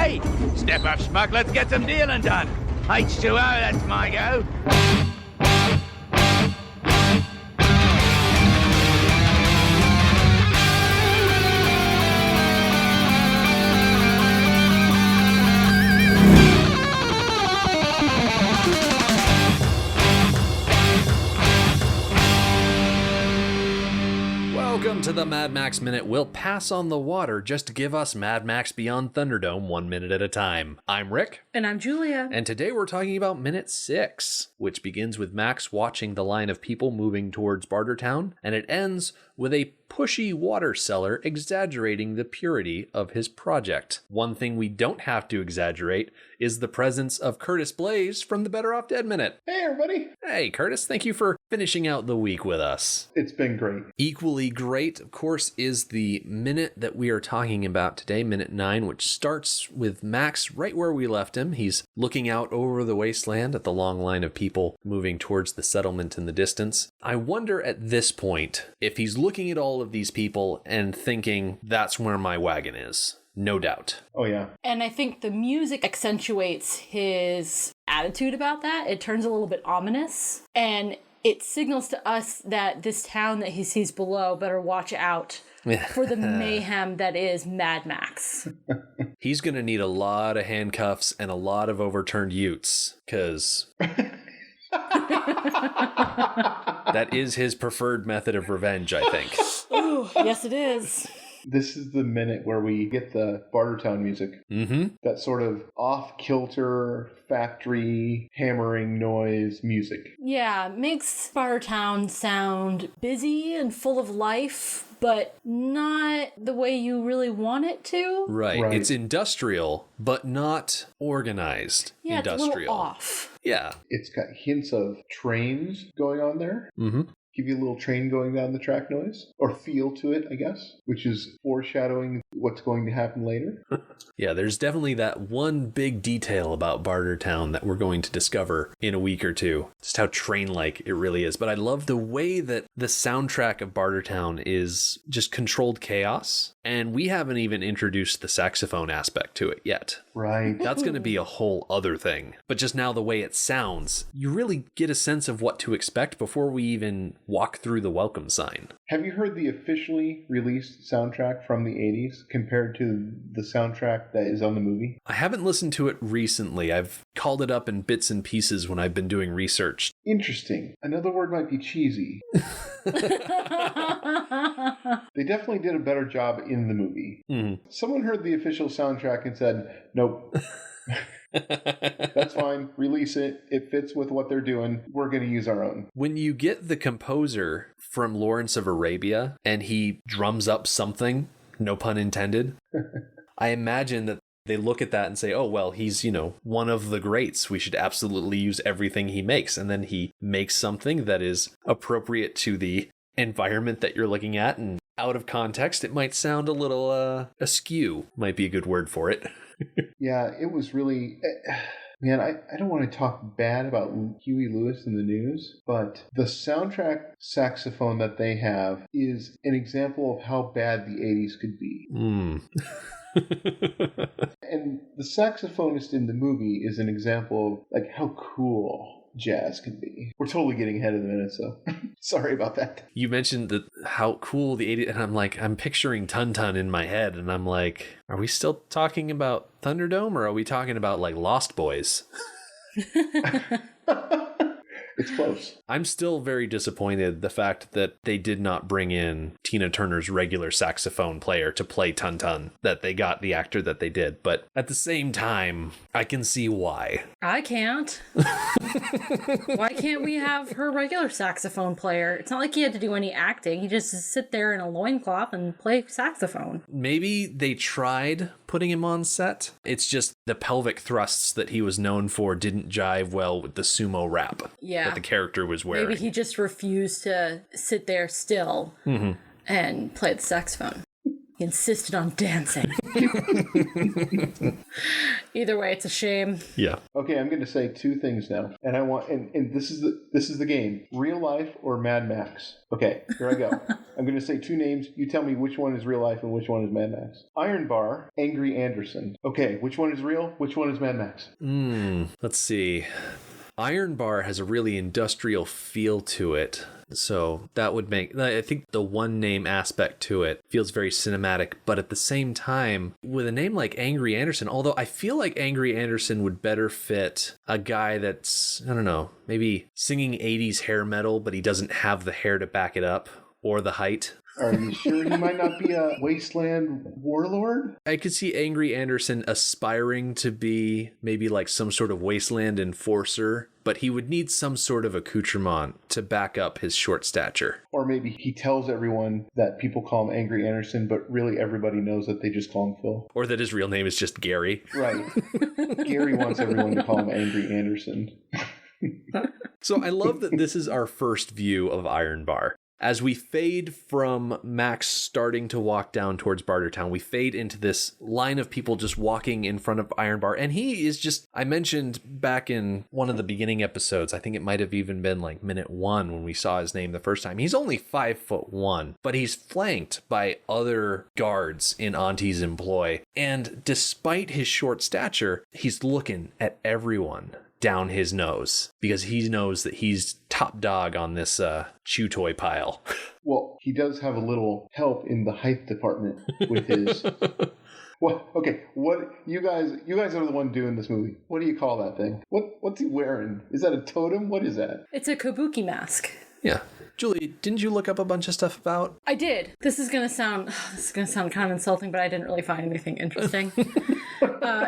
Hey, step up, Schmuck. Let's get some dealing done. H2O, that's my go. Welcome to the Mad Max Minute. We'll pass on the water just to give us Mad Max Beyond Thunderdome 1 minute at a time. I'm Rick. And I'm Julia. And today we're talking about minute 6, which begins with Max watching the line of people moving towards Bartertown, and it ends with a pushy water seller exaggerating the purity of his project. One thing we don't have to exaggerate is the presence of Curtis Bloes from the Better Off Dead Minute. Hey, everybody. Hey, Curtis, thank you for finishing out the week with us. It's been great. Equally great, of course, is the minute that we are talking about today, minute 9, which starts with Max right where we left him. He's looking out over the wasteland at the long line of people moving towards the settlement in the distance. I wonder at this point if he's looking at all of these people and thinking, that's where my wagon is. No doubt. Oh, yeah. And I think the music accentuates his attitude about that. It turns a little bit ominous. And it signals to us that this town that he sees below better watch out for the mayhem that is Mad Max. He's going to need a lot of handcuffs and a lot of overturned utes, because that is his preferred method of revenge, I think. Ooh, yes, it is. This is the minute where we get the Bartertown music. Mm-hmm. That sort of off-kilter, factory, hammering noise music. Yeah, it makes Bartertown sound busy and full of life, but not the way you really want it to. Right. It's industrial, but not organized. Yeah, industrial. It's a little off. Yeah. It's got hints of trains going on there. Mm-hmm. Give you a little train going down the track noise, or feel to it, I guess, which is foreshadowing what's going to happen later. Yeah, there's definitely that one big detail about Bartertown that we're going to discover in a week or two. Just how train-like it really is. But I love the way that the soundtrack of Bartertown is just controlled chaos. And we haven't even introduced the saxophone aspect to it yet. Right. That's going to be a whole other thing. But just now the way it sounds, you really get a sense of what to expect before we even walk through the welcome sign. Have you heard the officially released soundtrack from the 80s compared to the soundtrack that is on the movie? I haven't listened to it recently. I've called it up in bits and pieces when I've been doing research. Interesting. Another word might be cheesy. They definitely did a better job in the movie. Mm-hmm. Someone heard the official soundtrack and said, nope. That's fine. Release it. It fits with what they're doing. We're going to use our own. When you get the composer from Lawrence of Arabia and he drums up something, no pun intended, I imagine that they look at that and say, oh, well, he's, one of the greats. We should absolutely use everything he makes. And then he makes something that is appropriate to the environment that you're looking at. And out of context, it might sound a little askew, might be a good word for it. Yeah, it was really... Man, I don't want to talk bad about Huey Lewis in the News, but the soundtrack saxophone that they have is an example of how bad the 80s could be. Mm. And the saxophonist in the movie is an example of how cool jazz can be. We're totally getting ahead of the minute, so sorry about that. You mentioned how cool the 80s, and I'm picturing Tun Tun in my head, and I'm like, are we still talking about Thunderdome, or are we talking about Lost Boys? It's close. I'm still very disappointed the fact that they did not bring in Tina Turner's regular saxophone player to play Tun Tun, that they got the actor that they did. But at the same time, I can see why. I can't. Why can't we have her regular saxophone player? It's not like he had to do any acting. He just sit there in a loincloth and play saxophone. Maybe they tried putting him on set. It's just the pelvic thrusts that he was known for didn't jive well with the sumo wrap that the character was wearing. Maybe he just refused to sit there still and play the saxophone. He insisted on dancing. Either way, it's a shame. Yeah. Okay, I'm going to say two things now, and I want, and this is the game: real life or Mad Max. Okay, here I go. I'm going to say two names. You tell me which one is real life and which one is Mad Max. Iron Bar, Angry Anderson. Okay, which one is real? Which one is Mad Max? Let's see. Iron Bar has a really industrial feel to it. So that would make, I think the one name aspect to it feels very cinematic, but at the same time, with a name like Angry Anderson, although I feel like Angry Anderson would better fit a guy that's, I don't know, maybe singing 80s hair metal, but he doesn't have the hair to back it up or the height. Are you sure he might not be a wasteland warlord? I could see Angry Anderson aspiring to be maybe like some sort of wasteland enforcer, but he would need some sort of accoutrement to back up his short stature. Or maybe he tells everyone that people call him Angry Anderson, but really everybody knows that they just call him Phil. Or that his real name is just Gary. Right. Gary wants everyone to call him Angry Anderson. So I love that this is our first view of Iron Bar. As we fade from Max starting to walk down towards Bartertown, we fade into this line of people just walking in front of Iron Bar. And he is just, I mentioned back in one of the beginning episodes, I think it might have even been like minute 1 when we saw his name the first time. He's only 5'1", but he's flanked by other guards in Auntie's employ. And despite his short stature, he's looking at everyone down his nose because he knows that he's top dog on this chew toy pile. Well, he does have a little help in the height department with his... What? Okay, what you guys are the one doing this movie. What do you call that thing? What's he wearing? Is that a totem? What is that? It's a kabuki mask. Yeah. Julie, didn't you look up a bunch of stuff about? I did. This is gonna sound kind of insulting, but I didn't really find anything interesting.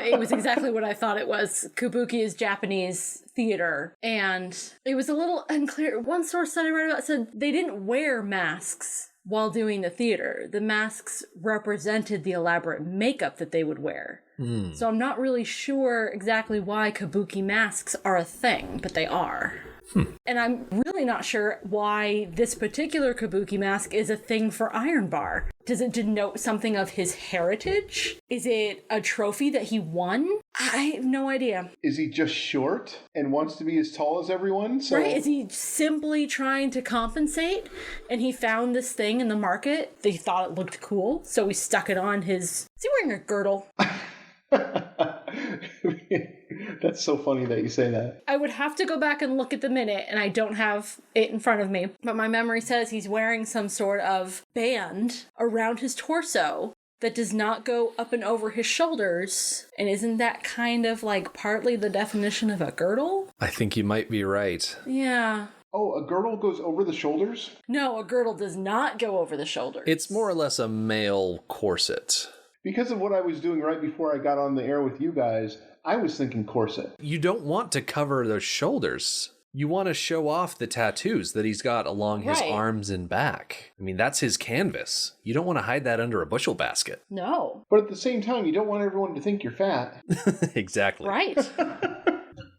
It was exactly what I thought it was. Kabuki is Japanese theater, and it was a little unclear. One source that I read about said they didn't wear masks while doing the theater. The masks represented the elaborate makeup that they would wear. So I'm not really sure exactly why kabuki masks are a thing, but they are. And I'm really not sure why this particular kabuki mask is a thing for Iron Bar. Does it denote something of his heritage? Is it a trophy that he won? I have no idea. Is he just short and wants to be as tall as everyone? So... Right? Is he simply trying to compensate? And he found this thing in the market. They thought it looked cool, so he stuck it on his... Is he wearing a girdle? That's so funny that you say that. I would have to go back and look at the minute, and I don't have it in front of me. But my memory says he's wearing some sort of band around his torso that does not go up and over his shoulders. And isn't that kind of like partly the definition of a girdle? I think you might be right. Yeah. Oh, a girdle goes over the shoulders? No, a girdle does not go over the shoulders. It's more or less a male corset. Because of what I was doing right before I got on the air with you guys, I was thinking corset. You don't want to cover those shoulders. You want to show off the tattoos that he's got along his arms and back. I mean, that's his canvas. You don't want to hide that under a bushel basket. No. But at the same time, you don't want everyone to think you're fat. Exactly. Right.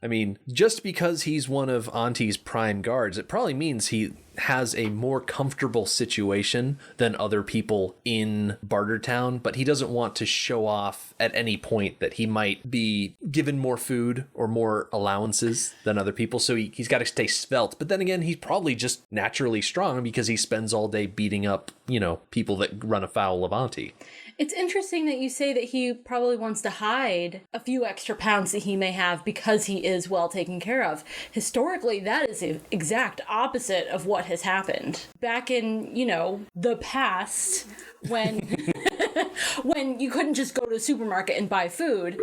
I mean, just because he's one of Auntie's prime guards, it probably means he has a more comfortable situation than other people in Bartertown, but he doesn't want to show off at any point that he might be given more food or more allowances than other people, so he's got to stay svelte. But then again, he's probably just naturally strong because he spends all day beating up, people that run afoul of Auntie. It's interesting that you say that he probably wants to hide a few extra pounds that he may have because he is well taken care of. Historically, that is the exact opposite of what has happened. Back in, the past, when when you couldn't just go to the supermarket and buy food,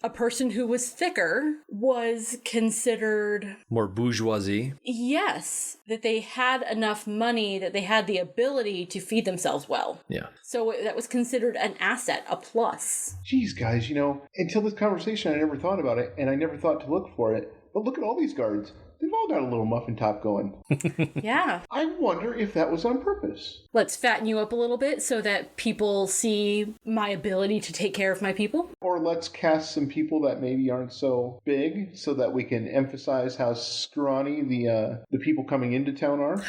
a person who was thicker was considered... more bourgeoisie. Yes, that they had enough money, that they had the ability to feed themselves well. Yeah. So that was considered an asset, a plus. Geez, guys, until this conversation, I never thought about it, and I never thought to look for it. But look at all these guards. They've all got a little muffin top going. Yeah. I wonder if that was on purpose. Let's fatten you up a little bit so that people see my ability to take care of my people. Or let's cast some people that maybe aren't so big so that we can emphasize how scrawny the people coming into town are.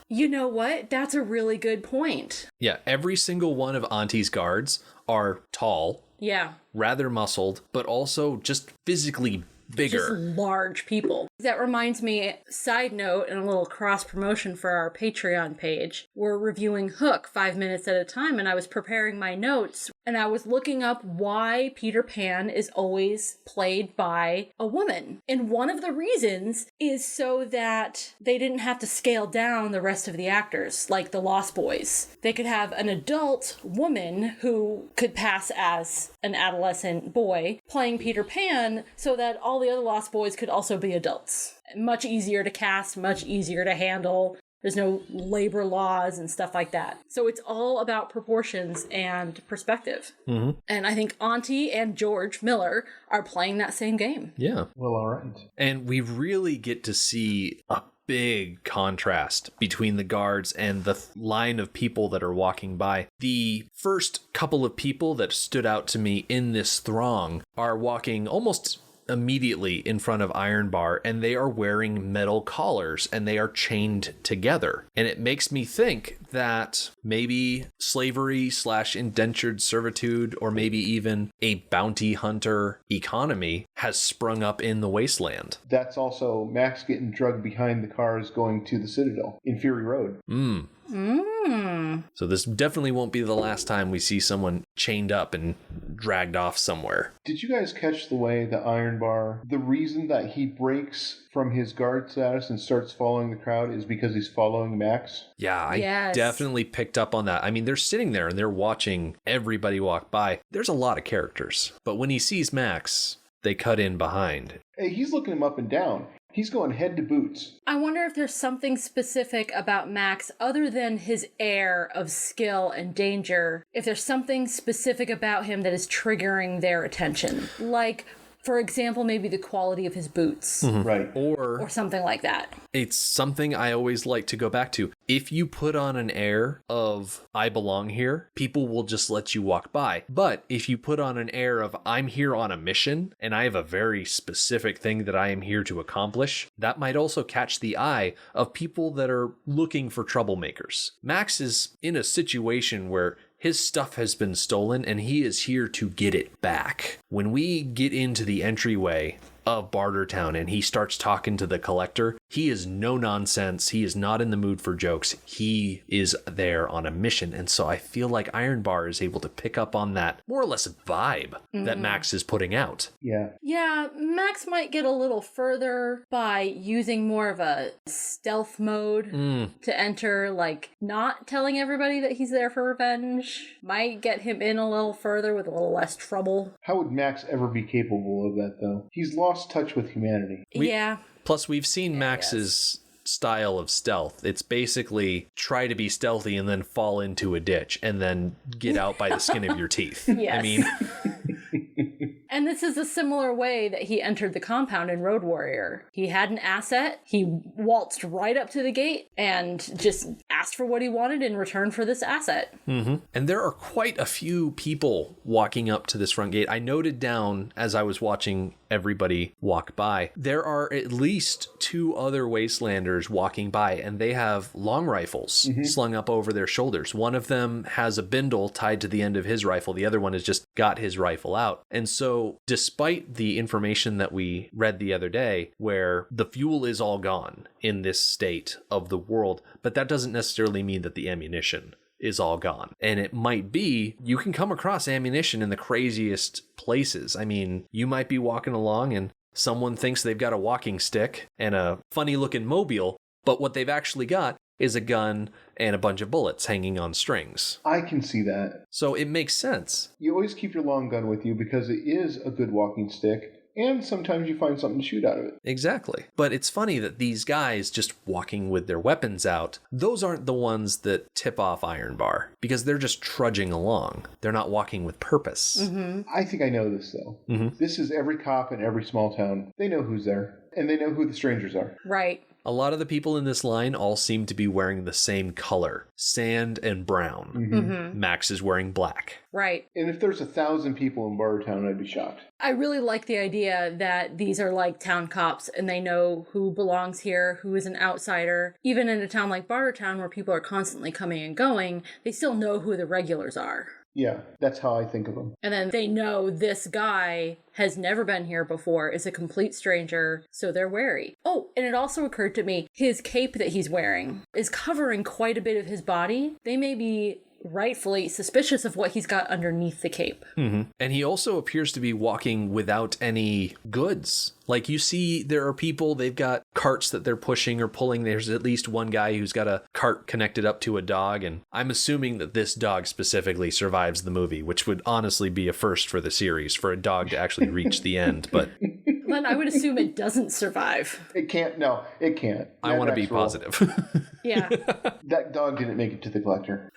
You know what? That's a really good point. Yeah, every single one of Auntie's guards are tall, Yeah. rather muscled, but also just physically bigger. Just large people. That reminds me, side note, and a little cross promotion for our Patreon page. We're reviewing Hook 5 minutes at a time, and I was preparing my notes, and I was looking up why Peter Pan is always played by a woman. And one of the reasons is so that they didn't have to scale down the rest of the actors, like the Lost Boys. They could have an adult woman who could pass as an adolescent boy playing Peter Pan, so that all the other Lost Boys could also be adults. Much easier to cast, much easier to handle. There's no labor laws and stuff like that. So it's all about proportions and perspective. Mm-hmm. And I think Auntie and George Miller are playing that same game. Yeah. Well, all right. And we really get to see a big contrast between the guards and the line of people that are walking by. The first couple of people that stood out to me in this throng are walking almost immediately in front of Iron Bar, and they are wearing metal collars and they are chained together. And it makes me think that maybe slavery / indentured servitude, or maybe even a bounty hunter economy has sprung up in the wasteland. That's also Max getting drugged behind the cars going to the Citadel in Fury Road. So this definitely won't be the last time we see someone chained up and dragged off somewhere. Did you guys catch the way the Iron Bar, the reason that he breaks from his guard status and starts following the crowd is because he's following Max? Yeah, I definitely picked up on that. I mean, they're sitting there and they're watching everybody walk by. There's a lot of characters. But when he sees Max, they cut in behind. Hey, he's looking him up and down. He's going head to boots. I wonder if there's something specific about Max other than his air of skill and danger. If there's something specific about him that is triggering their attention. Like, for example, maybe the quality of his boots. Mm-hmm. Right. Or something like that. It's something I always like to go back to. If you put on an air of I belong here, people will just let you walk by. But if you put on an air of I'm here on a mission and I have a very specific thing that I am here to accomplish, that might also catch the eye of people that are looking for troublemakers. Max is in a situation where his stuff has been stolen and he is here to get it back. When we get into the entryway of Bartertown and he starts talking to the collector, he is no nonsense. He is not in the mood for jokes. He is there on a mission. And so I feel like Iron Bar is able to pick up on that more or less vibe that Max is putting out. Yeah. Yeah, Max might get a little further by using more of a stealth mode to enter, like not telling everybody that he's there for revenge. Might get him in a little further with a little less trouble. How would Max ever be capable of that, though? He's lost touch with humanity. Plus, we've seen Max's style of stealth. It's basically try to be stealthy and then fall into a ditch and then get out by the skin of your teeth. Yes. I mean... And this is a similar way that he entered the compound in Road Warrior. He had an asset. He waltzed right up to the gate and just asked for what he wanted in return for this asset. Mm-hmm. And there are quite a few people walking up to this front gate. I noted down as I was watching everybody walk by, there are at least 2 other wastelanders walking by, and they have long rifles slung up over their shoulders. One of them has a bindle tied to the end of his rifle. The other one has just got his rifle out. And so despite the information that we read the other day, where the fuel is all gone in this state of the world, but that doesn't necessarily mean that the ammunition is all gone. And it might be, you can come across ammunition in the craziest places. I mean, you might be walking along and someone thinks they've got a walking stick and a funny looking mobile, but what they've actually got is a gun and a bunch of bullets hanging on strings. I can see that. So it makes sense. You always keep your long gun with you because it is a good walking stick, and sometimes you find something to shoot out of it. Exactly. But it's funny that these guys just walking with their weapons out, those aren't the ones that tip off Iron Bar, because they're just trudging along. They're not walking with purpose. I think I know this, though. This is every cop in every small town. They know who's there, and they know who the strangers are. Right. A lot of the people in this line all seem to be wearing the same color, sand and brown. Max is wearing black. Right. And if there's 1,000 people in Bartertown, I'd be shocked. I really like the idea that these are like town cops and they know who belongs here, who is an outsider. Even in a town like Bartertown where people are constantly coming and going, they still know who the regulars are. Yeah, that's how I think of them. And then they know this guy has never been here before, is a complete stranger, so they're wary. Oh, and it also occurred to me, his cape that he's wearing is covering quite a bit of his body. They may be rightfully suspicious of what he's got underneath the cape. Mm-hmm. And he also appears to be walking without any goods. Like, you see, there are people, they've got carts that they're pushing or pulling. There's at least one guy who's got a cart connected up to a dog. And I'm assuming that this dog specifically survives the movie, which would honestly be a first for the series, for a dog to actually reach the end. But Then I would assume it doesn't survive. It can't. No, it can't. I want to be positive. Yeah. That dog didn't make it to the collector.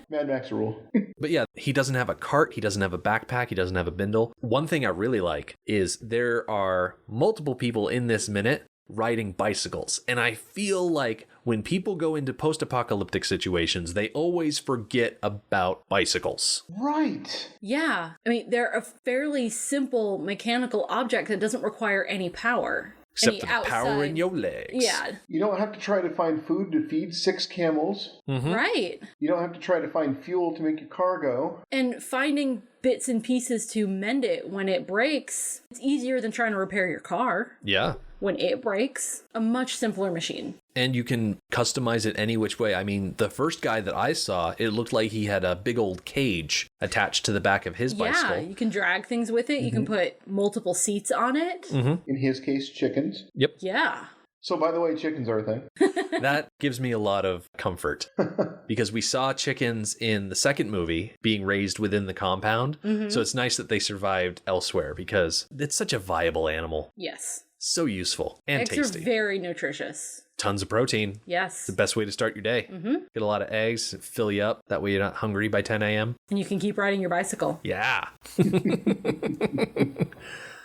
Mad Max rule. But yeah, he doesn't have a cart, he doesn't have a backpack, he doesn't have a bindle. One thing I really like is there are multiple people in this minute riding bicycles. And I feel like when people go into post-apocalyptic situations, they always forget about bicycles. Right. Yeah. I mean, they're a fairly simple mechanical object that doesn't require any power. Except for the power in your legs. Yeah. You don't have to try to find food to feed 6 camels. Mm-hmm. Right. You don't have to try to find fuel to make your car go. And finding bits and pieces to mend it when it breaks, it's easier than trying to repair your car. Yeah. When it breaks, a much simpler machine. And you can customize it any which way. I mean, the first guy that I saw, it looked like he had a big old cage attached to the back of his bicycle. Yeah, you can drag things with it. You can put multiple seats on it. Mm-hmm. In his case, chickens. Yep. Yeah. So, by the way, chickens are a thing. That gives me a lot of comfort because we saw chickens in the second movie being raised within the compound. Mm-hmm. So it's nice that they survived elsewhere because it's such a viable animal. Yes. So useful and Eggs tasty. are very nutritious. Tons of protein. Yes. It's the best way to start your day. Mm-hmm. Get a lot of eggs, fill you up. That way you're not hungry by 10 a.m. And you can keep riding your bicycle. Yeah.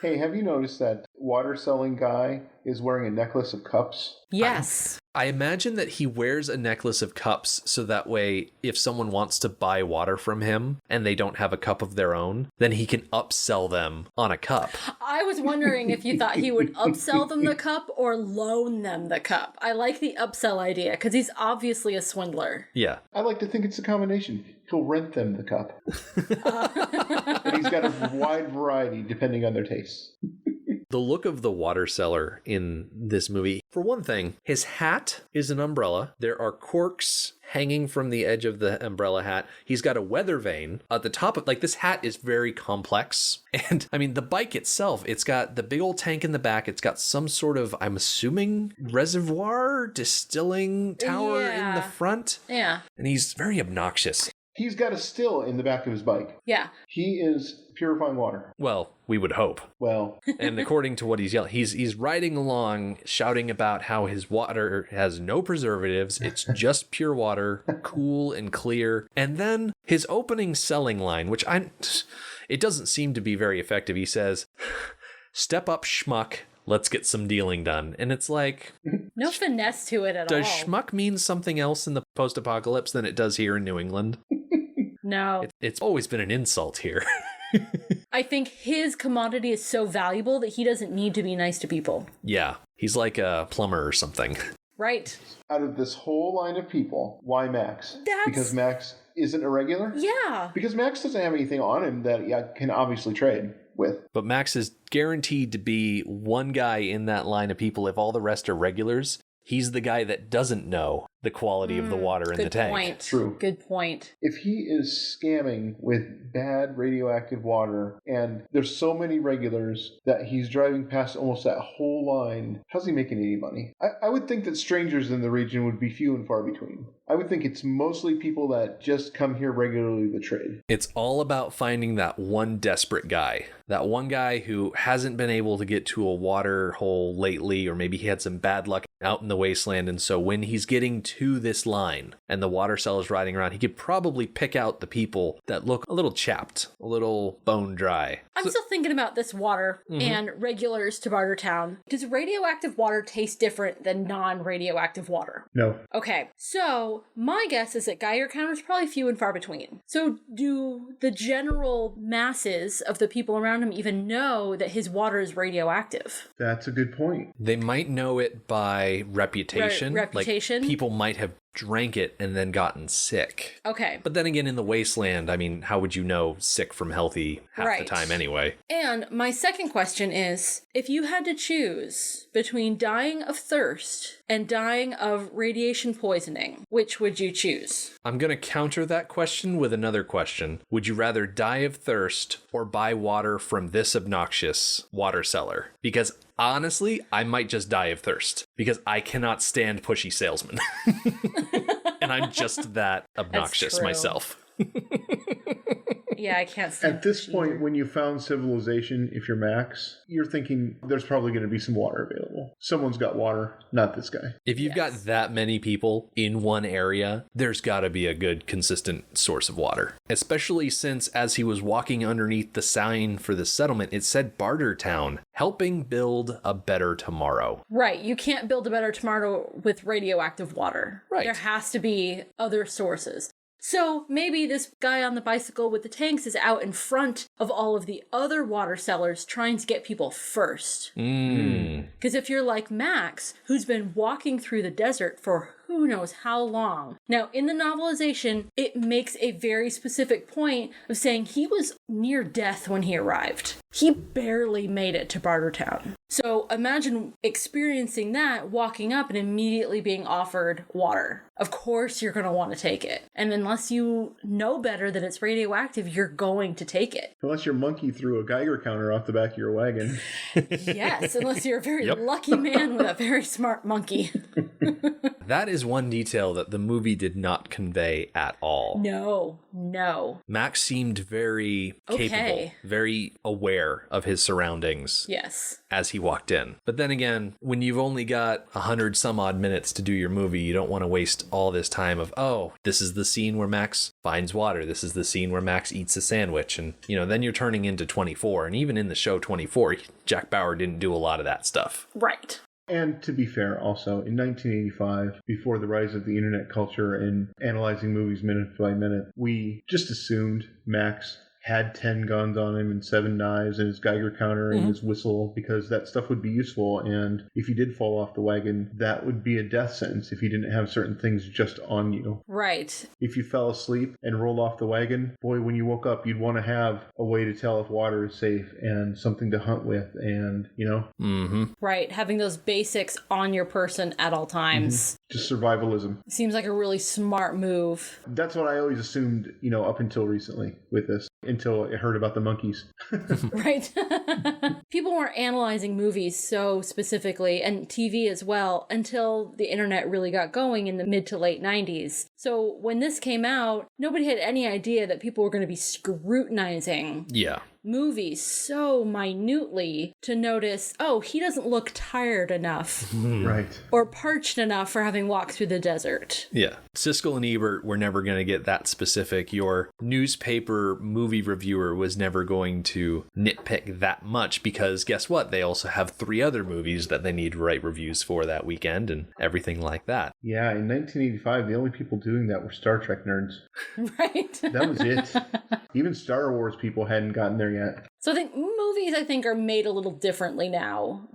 Hey, have you noticed that water selling guy is wearing a necklace of cups? Yes. I imagine that he wears a necklace of cups so that way if someone wants to buy water from him and they don't have a cup of their own, then he can upsell them on a cup. I was wondering if you thought he would upsell them the cup or loan them the cup. I like the upsell idea because he's obviously a swindler. Yeah. I like to think it's a combination. He'll rent them the cup. And he's got a wide variety depending on their tastes. The look of the water seller in this movie, for one thing, his hat is an umbrella. There are corks hanging from the edge of the umbrella hat. He's got a weather vane at the top of, like, this hat is very complex. And I mean, the bike itself, it's got the big old tank in the back. It's got some sort of, I'm assuming, reservoir, distilling tower in the front. Yeah. And he's very obnoxious. He's got a still in the back of his bike. Yeah. He is purifying water. Well, we would hope. Well, And according to what he's yelling, he's riding along shouting about how his water has no preservatives. It's just pure water, cool and clear. And then his opening selling line, which it doesn't seem to be very effective. He says, "Step up, schmuck. Let's get some dealing done." And it's like, No finesse to it at all. does schmuck mean something else in the post-apocalypse than it does here in New England? No. It's always been an insult here. I think his commodity is so valuable that he doesn't need to be nice to people. Yeah, he's like a plumber or something. Right. out of this whole line of people, why Max? Because Max isn't a regular? Yeah. Because Max doesn't have anything on him that he can obviously trade with. But Max is guaranteed to be one guy in that line of people. If all the rest are regulars, he's the guy that doesn't know the quality of the water in the tank. Good point. True. Good point. If he is scamming with bad radioactive water, and there's so many regulars that he's driving past almost that whole line, how's he making any money? I would think that strangers in the region would be few and far between. I would think it's mostly people that just come here regularly to trade. It's all about finding that one desperate guy. That one guy who hasn't been able to get to a water hole lately, or maybe he had some bad luck out in the wasteland, and so when he's getting to this line and the water cell is riding around, he could probably pick out the people that look a little chapped, a little bone dry. I'm still thinking about this water and regulars to Bartertown. Does radioactive water taste different than non-radioactive water? No. Okay, so my guess is that Geiger counters probably few and far between. So do the general masses of the people around him even know that his water is radioactive? That's a good point. They might know it by reputation. Reputation. Like, people might have drank it and then gotten sick. Okay. But then again, in the wasteland, I mean, how would you know sick from healthy half the time anyway? And my second question is, if you had to choose between dying of thirst and dying of radiation poisoning, which would you choose? I'm going to counter that question with another question. Would you rather die of thirst or buy water from this obnoxious water seller? Because honestly, I might just die of thirst because I cannot stand pushy salesmen. And I'm just that obnoxious myself. Yeah, I can't stand At this point, either. when you found civilization, if you're Max, you're thinking there's probably going to be some water available. Someone's got water, not this guy. If you've got that many people in one area, there's got to be a good, consistent source of water. Especially since as he was walking underneath the sign for the settlement, it said Bartertown, helping build a better tomorrow. Right, you can't build a better tomorrow with radioactive water. Right. There has to be other sources. So maybe this guy on the bicycle with the tanks is out in front of all of the other water sellers trying to get people first. Because if you're like Max, who's been walking through the desert for who knows how long. Now, in the novelization, it makes a very specific point of saying he was near death when he arrived. He barely made it to Bartertown. So imagine experiencing that, walking up and immediately being offered water. Of course you're going to want to take it. And unless you know better that it's radioactive, you're going to take it. Unless your monkey threw a Geiger counter off the back of your wagon. Yes, unless you're a very lucky man with a very smart monkey. That is one detail that the movie did not convey at all. No. Max seemed very capable, very aware of his surroundings. Yes. As he walked in. But then again, when you've only got 100 some odd minutes to do your movie, you don't want to waste all this time of, oh, this is the scene where Max finds water. This is the scene where Max eats a sandwich. And, then you're turning into 24. And even in the show 24, Jack Bauer didn't do a lot of that stuff. Right. And to be fair, also, in 1985, before the rise of the internet culture and analyzing movies minute by minute, we just assumed Max had 10 guns on him and 7 knives and his Geiger counter and his whistle because that stuff would be useful. And if he did fall off the wagon, that would be a death sentence if you didn't have certain things just on you. Right. If you fell asleep and rolled off the wagon, boy, when you woke up, you'd want to have a way to tell if water is safe and something to hunt with and, Right. Having those basics on your person at all times. Just survivalism. Seems like a really smart move. That's what I always assumed, up until recently with this, until I heard about the monkeys. Right. People weren't analyzing movies so specifically, and TV as well, until the internet really got going in the mid to late 90s. So when this came out, nobody had any idea that people were going to be scrutinizing movies so minutely to notice, oh, he doesn't look tired enough. Right. Or parched enough for having walked through the desert. Yeah. Siskel and Ebert were never going to get that specific. Your newspaper movie reviewer was never going to nitpick that much because guess what? They also have 3 other movies that they need to write reviews for that weekend and everything like that. Yeah, in 1985, the only people doing that were Star Trek nerds. Right. That was it. Even Star Wars people hadn't gotten there yet. So I think movies, are made a little differently now.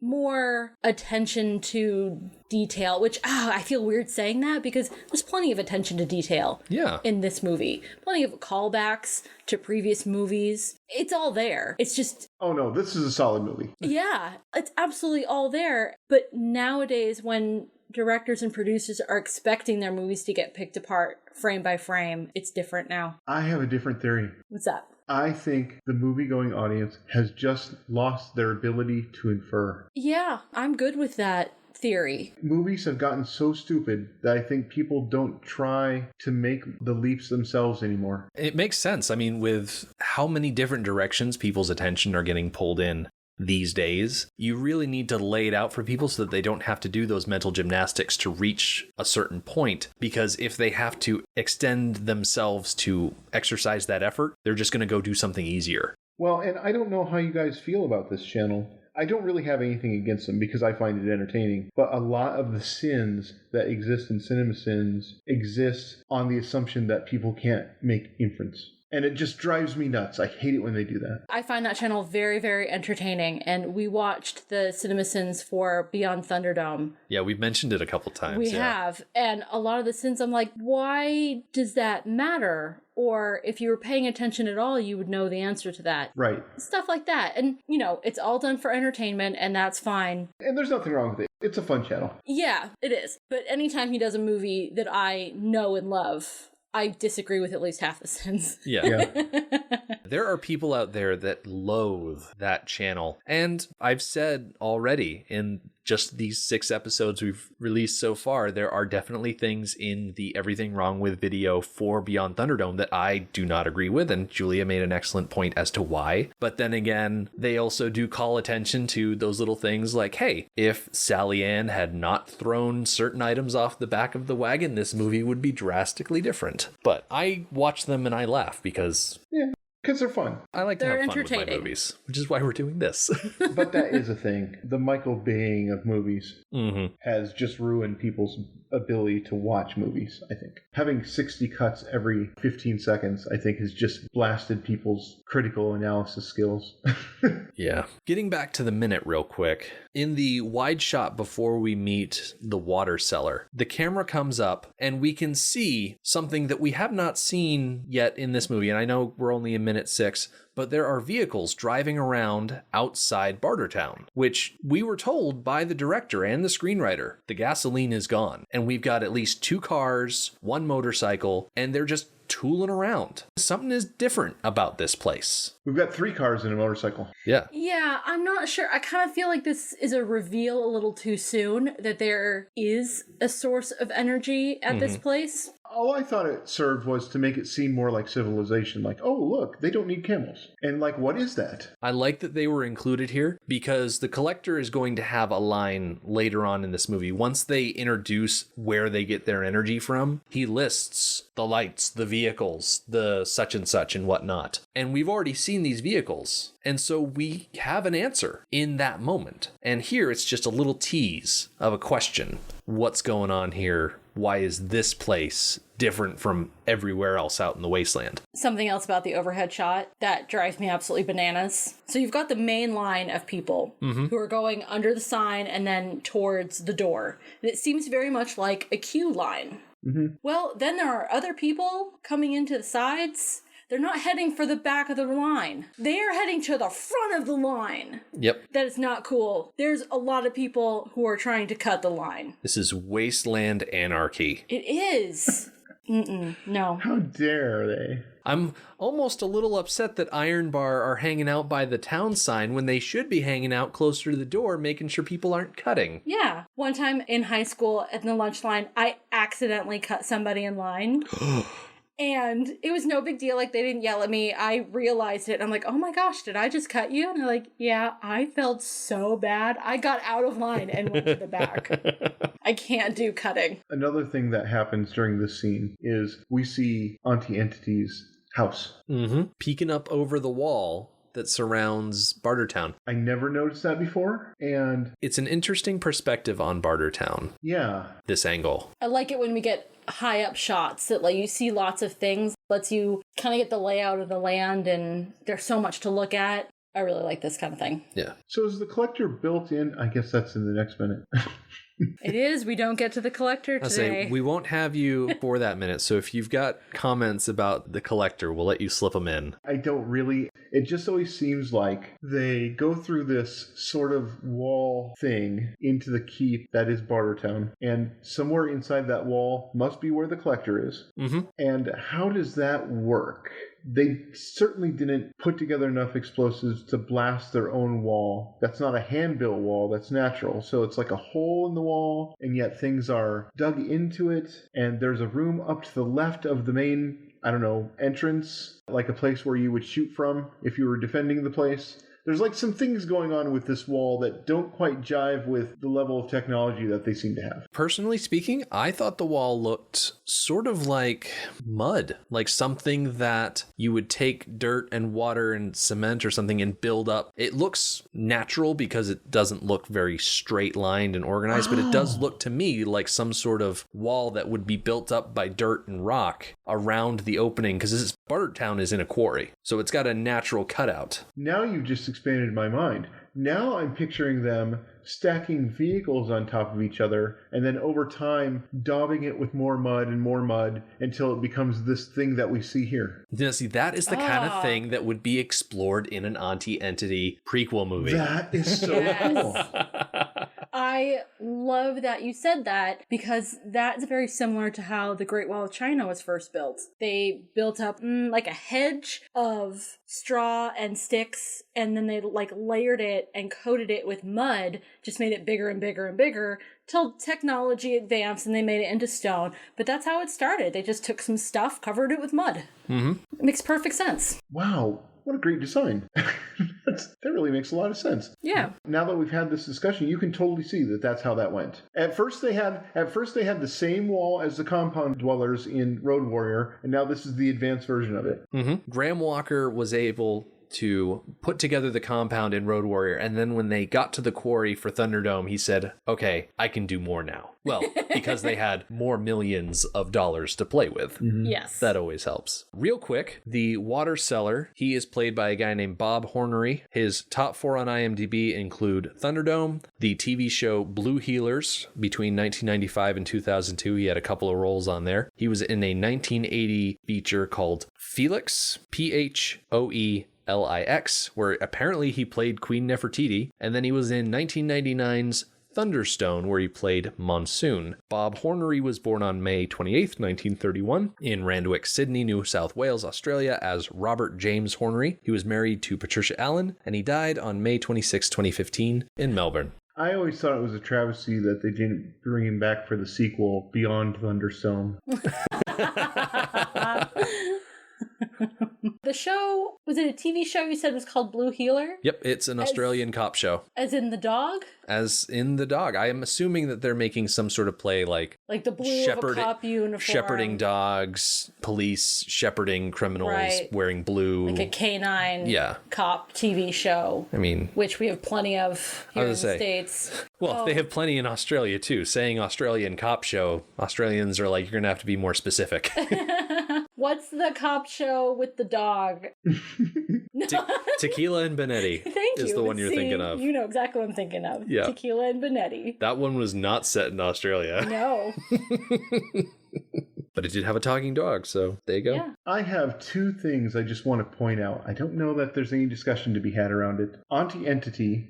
More attention to detail, which I feel weird saying that because there's plenty of attention to detail in this movie. Plenty of callbacks to previous movies. It's all there. It's just... Oh no, this is a solid movie. Yeah, it's absolutely all there. But nowadays when directors and producers are expecting their movies to get picked apart frame by frame, it's different now. I have a different theory. What's that? I think the movie-going audience has just lost their ability to infer. Yeah, I'm good with that theory. Movies have gotten so stupid that I think people don't try to make the leaps themselves anymore. It makes sense. I mean, with how many different directions people's attention are getting pulled in these days, you really need to lay it out for people so that they don't have to do those mental gymnastics to reach a certain point. Because if they have to extend themselves to exercise that effort, they're just going to go do something easier. Well, and I don't know how you guys feel about this channel. I don't really have anything against them because I find it entertaining. But a lot of the sins that exist in CinemaSins exist on the assumption that people can't make inference. And it just drives me nuts. I hate it when they do that. I find that channel very, very entertaining. And we watched the CinemaSins for Beyond Thunderdome. Yeah, we've mentioned it a couple times. We have. And a lot of the sins, I'm like, why does that matter? Or if you were paying attention at all, you would know the answer to that. Right. Stuff like that. And, you know, it's all done for entertainment, and that's fine. And there's nothing wrong with it. It's a fun channel. Yeah, it is. But anytime he does a movie that I know and love, I disagree with at least half the sins. Yeah. There are people out there that loathe that channel. And I've said already in just these 6 episodes we've released so far, there are definitely things in the Everything Wrong With video for Beyond Thunderdome that I do not agree with. And Julia made an excellent point as to why. But then again, they also do call attention to those little things like, hey, if Sally Ann had not thrown certain items off the back of the wagon, this movie would be drastically different. But I watch them and I laugh because... Yeah. Because they're fun. I like to They're have fun with my movies, which is why we're doing this. But that is a thing. The Michael Baying of movies has just ruined people's ability to watch movies, I think. Having 60 cuts every 15 seconds, I think, has just blasted people's critical analysis skills. Yeah. Getting back to the minute real quick. In the wide shot before we meet the water cellar, the camera comes up and we can see something that we have not seen yet in this movie. And I know we're only in minute 6, but there are vehicles driving around outside Bartertown, which we were told by the director and the screenwriter, the gasoline is gone. And we've got at least 2 cars, 1 motorcycle, and they're just tooling around. Something is different about this place. We've got 3 cars and a motorcycle. Yeah. Yeah, I'm not sure. I kind of feel like this is a reveal a little too soon that there is a source of energy at this place. All I thought it served was to make it seem more like civilization. Like, oh, look, they don't need camels. And like, what is that? I like that they were included here because the collector is going to have a line later on in this movie. Once they introduce where they get their energy from, he lists the lights, the vehicles, the such and such and whatnot. And we've already seen these vehicles. And so we have an answer in that moment. And here it's just a little tease of a question. What's going on here? Why is this place different from everywhere else out in the wasteland? Something else about the overhead shot that drives me absolutely bananas. So you've got the main line of people who are going under the sign and then towards the door. And it seems very much like a queue line. Well, then there are other people coming into the sides. They're not heading for the back of the line. They are heading to the front of the line. Yep. That is not cool. There's a lot of people who are trying to cut the line. This is wasteland anarchy. It is. No. How dare they? I'm almost a little upset that Iron Bar are hanging out by the town sign when they should be hanging out closer to the door, making sure people aren't cutting. Yeah. One time in high school at the lunch line, I accidentally cut somebody in line. And it was no big deal. Like, they didn't yell at me. I realized it. I'm like, oh my gosh, did I just cut you? And they're like, yeah, I felt so bad. I got out of line and went to the back. I can't do cutting. Another thing that happens during this scene is we see Auntie Entity's house. Peeking up over the wall that surrounds Bartertown. I never noticed that before, and it's an interesting perspective on Bartertown. Yeah. This angle. I like it when we get high up shots that let you see lots of things, lets you kind of get the layout of the land, and there's so much to look at. I really like this kind of thing. Yeah. So is the collector built in? I guess that's in the next minute. It is. We don't get to the collector today. We won't have you for that minute. So if you've got comments about the collector, we'll let you slip them in. I don't really. It just always seems like they go through this sort of wall thing into the keep that is Bartertown. And somewhere inside that wall must be where the collector is. And how does that work? They certainly didn't put together enough explosives to blast their own wall. That's not a hand-built wall, that's natural. So it's like a hole in the wall, and yet things are dug into it, and there's a room up to the left of the main, entrance, like a place where you would shoot from if you were defending the place. There's like some things going on with this wall that don't quite jive with the level of technology that they seem to have. Personally speaking, I thought the wall looked sort of like mud, like something that you would take dirt and water and cement or something and build up. It looks natural because it doesn't look very straight lined and organized, but it does look to me like some sort of wall that would be built up by dirt and rock around the opening, because Bartertown is in a quarry, so it's got a natural cutout. Now you've just expanded my mind. Now I'm picturing them stacking vehicles on top of each other and then over time daubing it with more mud until it becomes this thing that we see here. Now, see, that is the kind of thing that would be explored in an Auntie-Entity prequel movie. That is so cool. I love that you said that, because that's very similar to how the Great Wall of China was first built. They built up like a hedge of straw and sticks, and then they like layered it and coated it with mud, just made it bigger and bigger and bigger till technology advanced and they made it into stone. But that's how it started. They just took some stuff, covered it with mud. Mm-hmm. It makes perfect sense. Wow. What a great design. That really makes a lot of sense. Yeah. Now that we've had this discussion, you can totally see that that's how that went. At first they had the same wall as the compound dwellers in Road Warrior, and now this is the advanced version of it. Mm-hmm. Graham Walker was able to put together the compound in Road Warrior, and then when they got to the quarry for Thunderdome, he said, okay, I can do more now. Well, because they had more millions of dollars to play with. Mm-hmm. Yes. That always helps. Real quick, the water seller, he is played by a guy named Bob Hornery. His top 4 on IMDb include Thunderdome, the TV show Blue Healers between 1995 and 2002. He had a couple of roles on there. He was in a 1980 feature called Felix, Phoelix, where apparently he played Queen Nefertiti, and then he was in 1999's Thunderstone, where he played Monsoon. Bob Hornery was born on May 28th, 1931, in Randwick, Sydney, New South Wales, Australia, as Robert James Hornery. He was married to Patricia Allen, and he died on May 26, 2015, in Melbourne. I always thought it was a travesty that they didn't bring him back for the sequel, Beyond Thunderstone. The show, was it a TV show you said was called Blue Healer? Yep, it's an Australian cop show. As in the dog? As in the dog. I am assuming that they're making some sort of play like the blue of a cop uniform. Shepherding dogs, police shepherding criminals wearing blue. Like a canine cop TV show. I mean, which we have plenty of here in the States. Well, they have plenty in Australia too. Saying Australian cop show, Australians are like, you're going to have to be more specific. What's the cop show with the dog? Tequila and Benetti is the one you're thinking of. You know exactly what I'm thinking of. Yeah. Tequila and Benetti. That one was not set in Australia. No. But it did have a talking dog, so there you go. Yeah. I have 2 things I just want to point out. I don't know that there's any discussion to be had around it. Auntie-Entity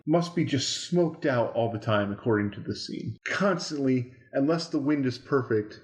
must be just smoked out all the time, according to the scene. Constantly, unless the wind is perfect.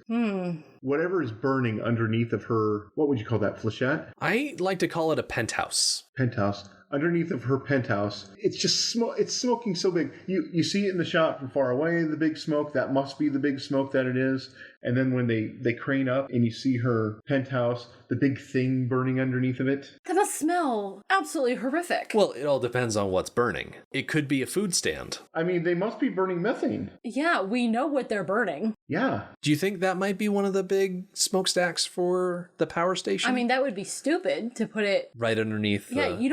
Whatever is burning underneath of her, what would you call that, flechette? I like to call it a penthouse. Penthouse. Underneath of her penthouse, it's just it's smoking so big. You see it in the shot from far away, the big smoke. That must be the big smoke that it is. And then when they crane up and you see her penthouse, the big thing burning underneath of it. That must smell absolutely horrific. Well, it all depends on what's burning. It could be a food stand. I mean, they must be burning methane. Yeah, we know what they're burning. Yeah. Do you think that might be one of the big smokestacks for the power station? I mean, that would be stupid to put it right underneath. Yeah, you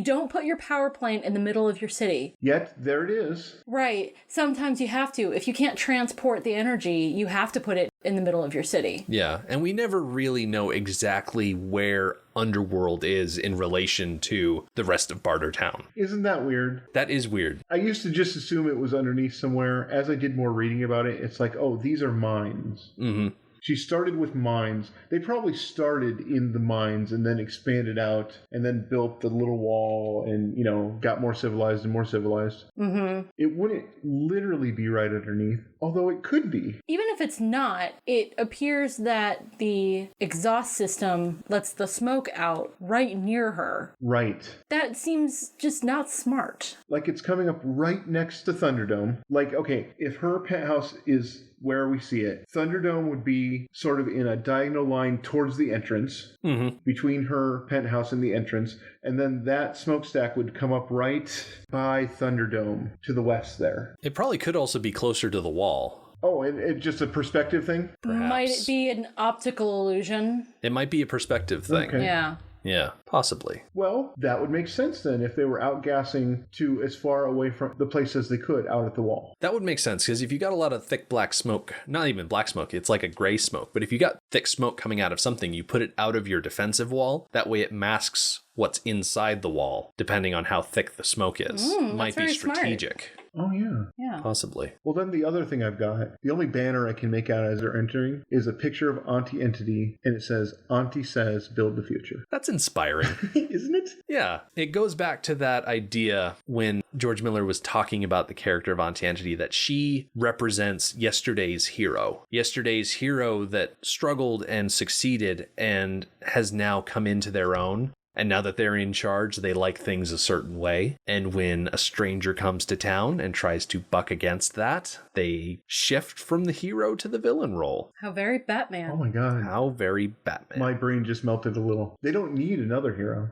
don't put your power plant in the middle of your city. Yet there it is. Right. Sometimes you have to. If you can't transport the energy, you have to put it in the middle of your city. Yeah, and we never really know exactly where Underworld is in relation to the rest of Bartertown. Isn't that weird? That is weird. I used to just assume it was underneath somewhere. As I did more reading about it, it's like, oh, these are mines. Mm-hmm. She started with mines. They probably started in the mines and then expanded out and then built the little wall and, got more civilized and more civilized. Mm-hmm. It wouldn't literally be right underneath, although it could be. Even if it's not, it appears that the exhaust system lets the smoke out right near her. Right. That seems just not smart. Like it's coming up right next to Thunderdome. Like, okay, if her penthouse is where we see it, Thunderdome would be sort of in a diagonal line towards the entrance, between her penthouse and the entrance, and then that smokestack would come up right by Thunderdome to the west there. It probably could also be closer to the wall. Oh, and it's just a perspective thing? Perhaps. Might it be an optical illusion? It might be a perspective thing. Okay. Yeah. Yeah, possibly. Well, that would make sense then if they were outgassing to as far away from the place as they could out at the wall. That would make sense, because if you got a lot of thick black smoke, not even black smoke, it's like a gray smoke, but if you got thick smoke coming out of something, you put it out of your defensive wall. That way it masks what's inside the wall, depending on how thick the smoke is. Might be strategic. Smart. Oh, yeah. Yeah. Possibly. Well, then the other thing I've got, the only banner I can make out as they're entering is a picture of Auntie Entity, and it says, Auntie says, build the future. That's inspiring. Isn't it? Yeah. It goes back to that idea when George Miller was talking about the character of Auntie Entity, that she represents yesterday's hero. Yesterday's hero that struggled and succeeded and has now come into their own. And now that they're in charge, they like things a certain way. And when a stranger comes to town and tries to buck against that, they shift from the hero to the villain role. How very Batman. Oh my God. How very Batman. My brain just melted a little. They don't need another hero.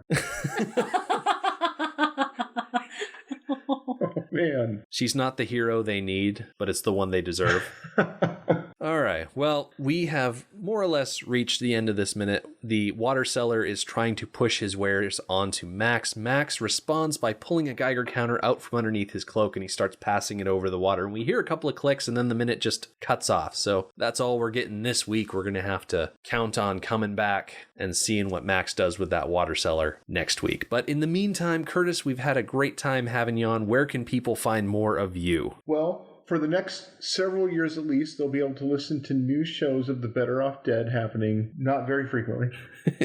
Oh, man. She's not the hero they need, but it's the one they deserve. All right. Well, we have more or less reached the end of this minute. The water seller is trying to push his wares onto Max. Max responds by pulling a Geiger counter out from underneath his cloak, and he starts passing it over the water. And we hear a couple of clicks, and then the minute just cuts off. So that's all we're getting this week. We're going to have to count on coming back and seeing what Max does with that water seller next week. But in the meantime, Curtis, we've had a great time having you on. Where can people find more of you? Well, for the next several years at least, they'll be able to listen to new shows of the Better Off Dead happening not very frequently.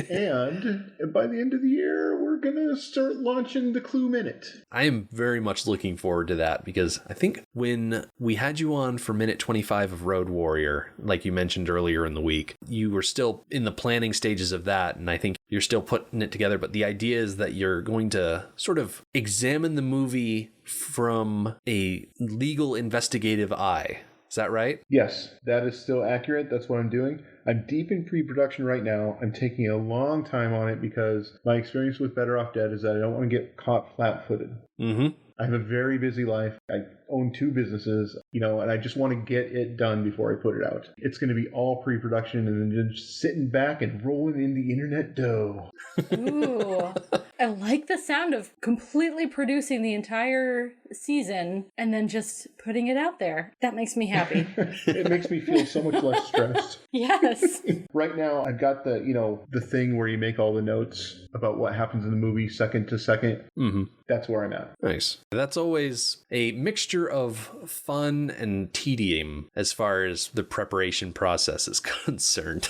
And by the end of the year, we're going to start launching the Clue Minute. I am very much looking forward to that, because I think when we had you on for minute 25 of Road Warrior, like you mentioned earlier in the week, you were still in the planning stages of that, and I think you're still putting it together. But the idea is that you're going to sort of examine the movie from a legal investigative eye. Is that right? Yes, that is still accurate. That's what I'm doing. I'm deep in pre-production right now. I'm taking a long time on it because my experience with Better Off Dead is that I don't want to get caught flat-footed. Mm-hmm. I have a very busy life. I own 2 businesses, and I just want to get it done before I put it out. It's going to be all pre-production and then just sitting back and rolling in the internet dough. Ooh. I like the sound of completely producing the entire season and then just putting it out there. That makes me happy. It makes me feel so much less stressed. Yes. Right now, I've got the thing where you make all the notes about what happens in the movie second to second. Mm-hmm. That's where I'm at. Nice. That's always a mixture of fun and tedium as far as the preparation process is concerned.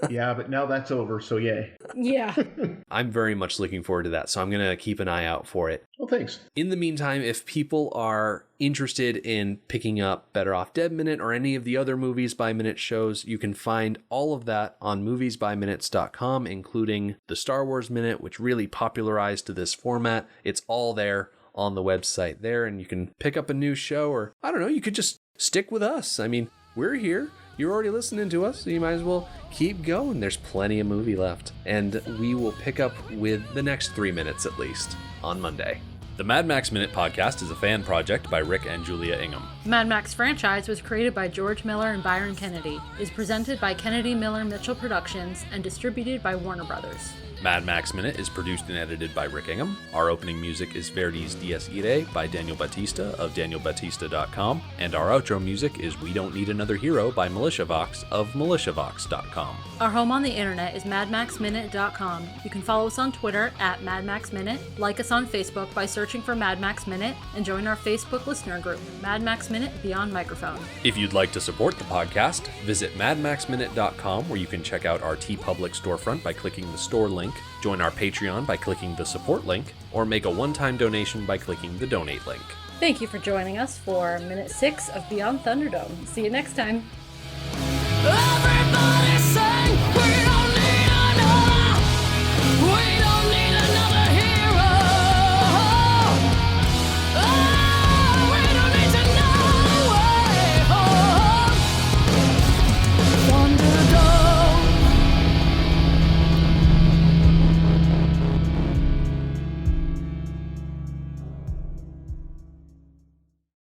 Yeah, but now that's over, so yay. Yeah. I'm very much looking forward to that, so I'm going to keep an eye out for it. Well, thanks. In the meantime, if people are interested in picking up Better Off Dead Minute or any of the other Movies by Minute shows, you can find all of that on moviesbyminutes.com, including the Star Wars Minute, which really popularized this format. It's all there on the website there, and you can pick up a new show, or I don't know, you could just stick with us. I mean, we're here. You're already listening to us, so you might as well keep going. There's plenty of movie left. And we will pick up with the next 3 minutes at least on Monday. The Mad Max Minute podcast is a fan project by Rick and Julia Ingham. The Mad Max franchise was created by George Miller and Byron Kennedy, is presented by Kennedy Miller Mitchell Productions, and distributed by Warner Brothers. Mad Max Minute is produced and edited by Rick Ingham. Our opening music is Verdi's Dies Irae by Daniel Batista of danielbatista.com. And our outro music is We Don't Need Another Hero by MilitiaVox of militiavox.com. Our home on the internet is madmaxminute.com. You can follow us on Twitter at madmaxminute, like us on Facebook by searching for Mad Max Minute, and join our Facebook listener group, Mad Max Minute Beyond Microphone. If you'd like to support the podcast, visit madmaxminute.com, where you can check out our TeePublic storefront by clicking the store link, join our Patreon by clicking the support link, or make a one-time donation by clicking the donate link. Thank you for joining us for Minute 6 of Beyond Thunderdome. See you next time.